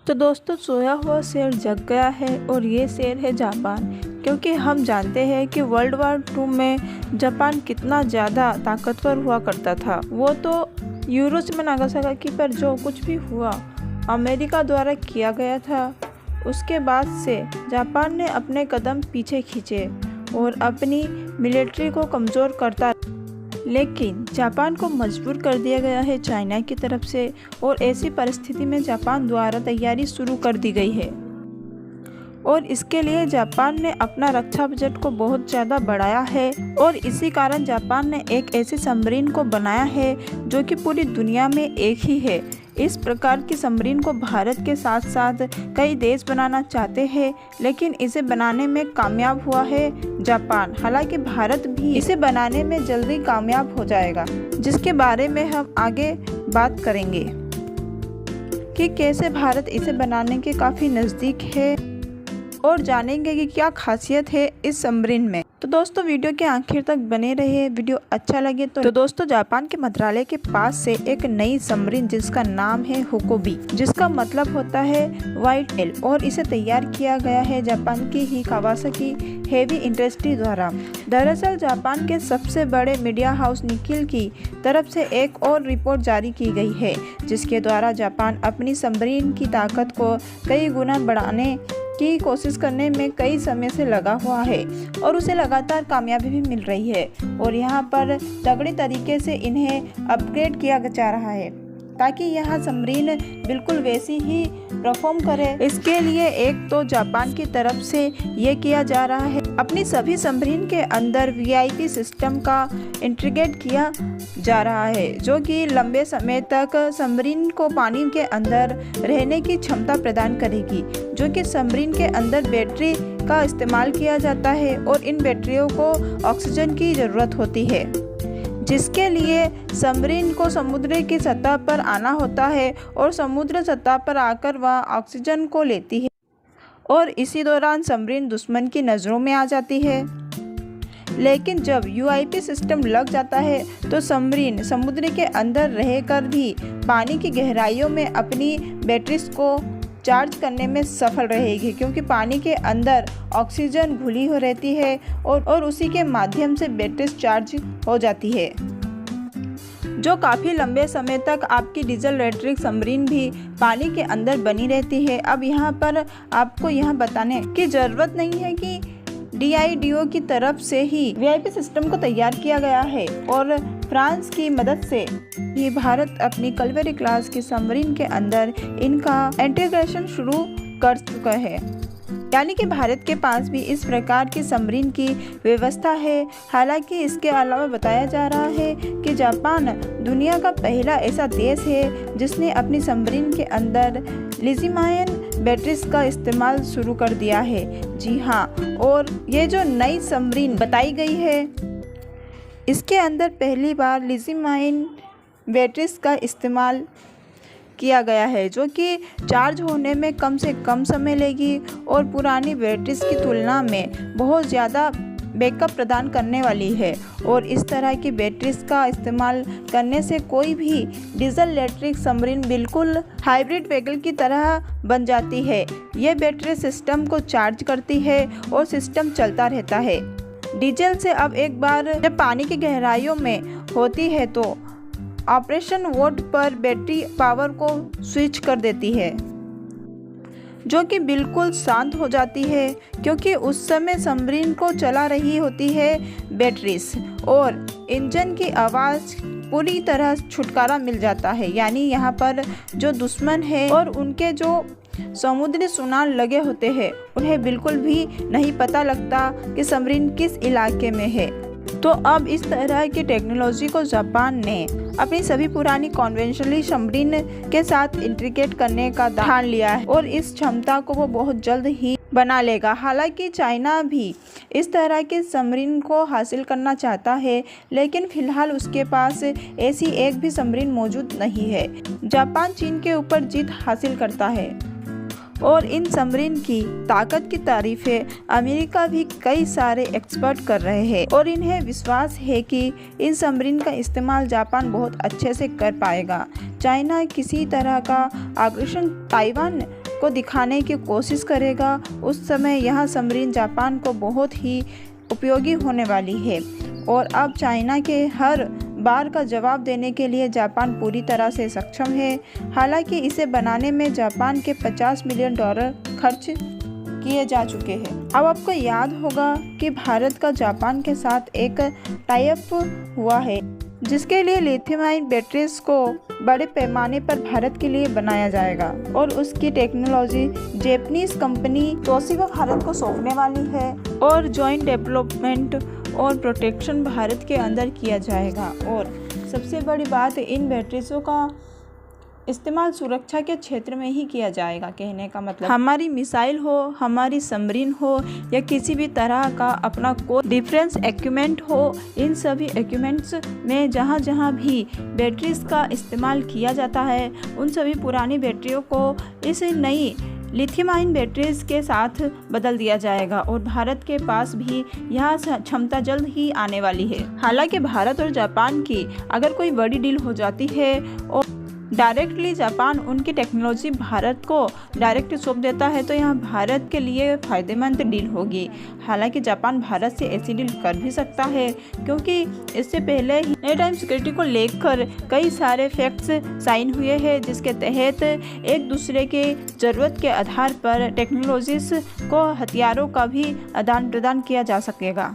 तो दोस्तों, सोया हुआ शेर जग गया है और ये शेर है जापान। क्योंकि हम जानते हैं कि वर्ल्ड वार 2 में जापान कितना ज़्यादा ताकतवर हुआ करता था। वो तो हिरोशिमा नागासाकी पर जो कुछ भी हुआ अमेरिका द्वारा किया गया था, उसके बाद से जापान ने अपने कदम पीछे खींचे और अपनी मिलिट्री को कमज़ोर करता। लेकिन जापान को मजबूर कर दिया गया है चाइना की तरफ से, और ऐसी परिस्थिति में जापान द्वारा तैयारी शुरू कर दी गई है। और इसके लिए जापान ने अपना रक्षा बजट को बहुत ज़्यादा बढ़ाया है, और इसी कारण जापान ने एक ऐसी सबमरीन को बनाया है जो कि पूरी दुनिया में एक ही है। इस प्रकार की सबमरीन को भारत के साथ साथ कई देश बनाना चाहते हैं, लेकिन इसे बनाने में कामयाब हुआ है जापान। हालांकि भारत भी इसे बनाने में जल्दी कामयाब हो जाएगा, जिसके बारे में हम आगे बात करेंगे कि कैसे भारत इसे बनाने के काफ़ी नज़दीक है, और जानेंगे कि क्या खासियत है इस सबमरीन में। तो दोस्तों, वीडियो के आखिर तक बने रहिए। वीडियो अच्छा लगे तो दोस्तों, जापान के मंत्रालय के पास से एक नई सबमरीन जिसका नाम है हुकोबी, जिसका मतलब होता है व्हाइट व्हेल, और इसे तैयार किया गया है जापान की ही कावासाकी हेवी इंडस्ट्री द्वारा। दरअसल जापान के सबसे बड़े मीडिया हाउस निकिल की तरफ से एक और रिपोर्ट जारी की गई है, जिसके द्वारा जापान अपनी सबमरीन की ताकत को कई गुना बढ़ाने की कोशिश करने में कई समय से लगा हुआ है, और उसे लगातार कामयाबी भी मिल रही है। और यहाँ पर तगड़े तरीके से इन्हें अपग्रेड किया जा रहा है ताकि यह सबमरीन बिल्कुल वैसी ही परफॉर्म करे। इसके लिए एक तो जापान की तरफ से ये किया जा रहा है, अपनी सभी सबमरीन के अंदर वीआईपी सिस्टम का इंटीग्रेट किया जा रहा है, जो कि लंबे समय तक सबमरीन को पानी के अंदर रहने की क्षमता प्रदान करेगी। जो कि सबमरीन के अंदर बैटरी का इस्तेमाल किया जाता है, और इन बैटरियों को ऑक्सीजन की ज़रूरत होती है, जिसके लिए सबमरीन को समुद्र की सतह पर आना होता है, और समुद्र सतह पर आकर वह ऑक्सीजन को लेती है, और इसी दौरान सबमरीन दुश्मन की नज़रों में आ जाती है। लेकिन जब यूआईपी सिस्टम लग जाता है तो सबमरीन समुद्र के अंदर रहकर भी पानी की गहराइयों में अपनी बैटरीज को चार्ज करने में सफल रहेगी, क्योंकि पानी के अंदर ऑक्सीजन घुली हो रहती है, और उसी के माध्यम से बैटरी चार्ज हो जाती है, जो काफ़ी लंबे समय तक आपकी डीजल इलेक्ट्रिक सबमरीन भी पानी के अंदर बनी रहती है। अब यहाँ पर आपको यह बताने की ज़रूरत नहीं है कि DIDO की तरफ से ही वीआईपी सिस्टम को तैयार किया गया है, और फ्रांस की मदद से ये भारत अपनी कलवेरी क्लास की सबमरीन के अंदर इनका इंटीग्रेशन शुरू कर चुका है। यानी कि भारत के पास भी इस प्रकार की सबमरीन की व्यवस्था है। हालांकि इसके अलावा बताया जा रहा है कि जापान दुनिया का पहला ऐसा देश है जिसने अपनी सबमरीन के अंदर लिथियम बैटरीज का इस्तेमाल शुरू कर दिया है। जी हाँ, और ये जो नई सबमरीन बताई गई है, इसके अंदर पहली बार लिथियम बैटरीज का इस्तेमाल किया गया है, जो कि चार्ज होने में कम से कम समय लेगी, और पुरानी बैटरीज की तुलना में बहुत ज़्यादा बैकअप प्रदान करने वाली है। और इस तरह की बैटरीज का इस्तेमाल करने से कोई भी डीजल इलेक्ट्रिक सबमरीन बिल्कुल हाइब्रिड व्हीकल की तरह बन जाती है। ये बैटरी सिस्टम को चार्ज करती है और सिस्टम चलता रहता है। डीजल से अब एक बार जब पानी की गहराइयों में होती है तो ऑपरेशन मोड पर बैटरी पावर को स्विच कर देती है, जो कि बिल्कुल शांत हो जाती है, क्योंकि उस समय सबमरीन को चला रही होती है बैटरीज, और इंजन की आवाज़ पूरी तरह छुटकारा मिल जाता है। यानी यहाँ पर जो दुश्मन है और उनके जो समुद्री सुनार लगे होते हैं, उन्हें बिल्कुल भी नहीं पता लगता कि सबमरीन किस इलाके में है। तो अब इस तरह की टेक्नोलॉजी को जापान ने अपनी सभी पुरानी कन्वेंशनल सबमरीन के साथ इंटीग्रेट करने का ठान लिया है, और इस क्षमता को वो बहुत जल्द ही बना लेगा। हालांकि चाइना भी इस तरह के सबमरीन को हासिल करना चाहता है, लेकिन फिलहाल उसके पास ऐसी एक भी सबमरीन मौजूद नहीं है। जापान चीन के ऊपर जीत हासिल करता है, और इन सबमरीन की ताकत की तारीफें अमेरिका भी कई सारे एक्सपर्ट कर रहे हैं, और इन्हें विश्वास है कि इन सबमरीन का इस्तेमाल जापान बहुत अच्छे से कर पाएगा। चाइना किसी तरह का आग्रासन ताइवान को दिखाने की कोशिश करेगा, उस समय यह सबमरीन जापान को बहुत ही उपयोगी होने वाली है। और अब चाइना के हर बार का जवाब देने के लिए जापान पूरी तरह से सक्षम है। हालांकि इसे बनाने में जापान के $50 मिलियन खर्च किए जा चुके हैं। अब आपको याद होगा कि भारत का जापान के साथ एक टाई अप हुआ है, जिसके लिए लिथियम आयन बैटरीज को बड़े पैमाने पर भारत के लिए बनाया जाएगा और उसकी technology Japanese company Toshiba Bharat को सौंपने वाली है और जॉइंट डेवलपमेंट और प्रोटेक्शन भारत के अंदर किया जाएगा। और सबसे बड़ी बात, इन बैटरीजों का इस्तेमाल सुरक्षा के क्षेत्र में ही किया जाएगा। कहने का मतलब हमारी मिसाइल हो, हमारी सबमरीन हो या किसी भी तरह का अपना कोई डिफेंस इक्विपमेंट हो, इन सभी इक्विपमेंट्स में जहाँ जहाँ भी बैटरीज का इस्तेमाल किया जाता है, उन सभी पुरानी बैटरियों को इस नई लिथियम आयन बैटरीज के साथ बदल दिया जाएगा और भारत के पास भी यह क्षमता जल्द ही आने वाली है। हालांकि भारत और जापान की अगर कोई बड़ी डील हो जाती है और डायरेक्टली जापान उनकी टेक्नोलॉजी भारत को डायरेक्ट सौंप देता है, तो यह भारत के लिए फ़ायदेमंद डील होगी। हालांकि जापान भारत से ऐसी डील कर भी सकता है, क्योंकि इससे पहले ही मेरी टाइम सिक्योरिटी को लेकर कई सारे फैक्ट्स साइन हुए हैं, जिसके तहत एक दूसरे के ज़रूरत के आधार पर टेक्नोलॉजीज को, हथियारों का भी आदान प्रदान किया जा सकेगा।